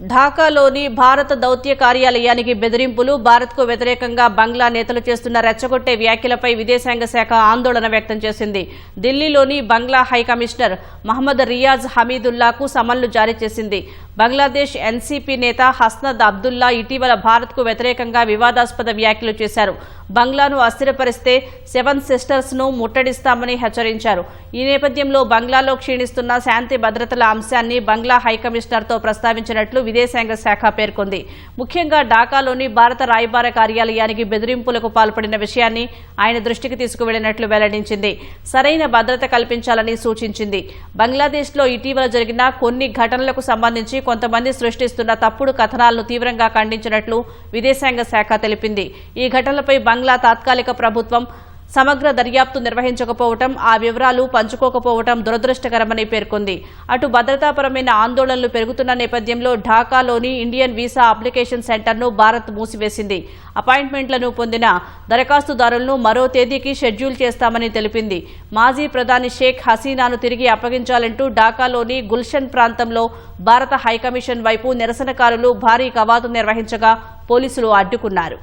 ఢాకాలోని భారత దౌత్య కార్యాలయానికి బెదిరింపులు, భారత్కు వ్యతిరేకంగా బంగ్లా నేతలు చేస్తున్న రెచ్చగొట్టే వ్యాఖ్యలపై విదేశాంగ శాఖ ఆందోళన వ్యక్తం చేసింది. ఢిల్లీలోని బంగ్లా హైకమిషనర్ మహమ్మద్ రియాజ్ హమీదుల్లాకు సమన్లు జారీ చేసింది. బంగ్లాదేశ్ ఎన్సీపీ నేత హస్నద్ అబ్దుల్లా ఇటీవల భారత్కు వ్యతిరేకంగా వివాదాస్పద వ్యాఖ్యలు చేశారు. బంగ్లాను అస్థిరపరిస్తే 7 సిస్టర్స్ ను ముట్టడిస్తామని హెచ్చరించారు. ఈ నేపథ్యంలో బంగ్లాలో క్షీణిస్తున్న శాంతి భద్రతల అంశాన్ని బంగ్లా హైకమిషనర్తో ప్రస్తావించినట్లు విదేశాంగ శాఖ పేర్కొంది. ముఖ్యంగా ఢాకాలోని భారత రాయబార కార్యాలయానికి బెదిరింపులకు పాల్పడిన విషయాన్ని ఆయన దృష్టికి తీసుకువెళ్లినట్లు వెల్లడించింది. సరైన భద్రత కల్పించాలని సూచించింది. బంగ్లాదేశ్లో ఇటీవల జరిగిన కొన్ని ఘటనలకు సంబంధించి కొంతమంది సృష్టిస్తున్న తప్పుడు కథనాలను తీవ్రంగా ఖండించినట్లు విదేశాంగ శాఖ తెలిపింది. ఈ ఘటనలపై బంగ్లా తాత్కాలిక ప్రభుత్వం సమగ్ర దర్యాప్తు నిర్వహించకపోవడం, ఆ వివరాలు పంచుకోకపోవడం దురదృష్టకరమని పేర్కొంది. అటు భద్రతాపరమైన ఆందోళనలు పెరుగుతున్న నేపథ్యంలో ఢాకాలోని ఇండియన్ వీసా అప్లికేషన్ సెంటర్ను భారత్ మూసివేసింది. అపాయింట్మెంట్లను పొందిన దరఖాస్తుదారులను మరో తేదీకి షెడ్యూల్ చేస్తామని తెలిపింది. మాజీ ప్రధాని షేక్ హసీనాను తిరిగి అప్పగించాలంటూ ఢాకాలోని గుల్షన్ ప్రాంతంలో భారత హైకమిషన్ వైపు నిరసనకారులు భారీ కవాతు నిర్వహించగా పోలీసులు అడ్డుకున్నారు.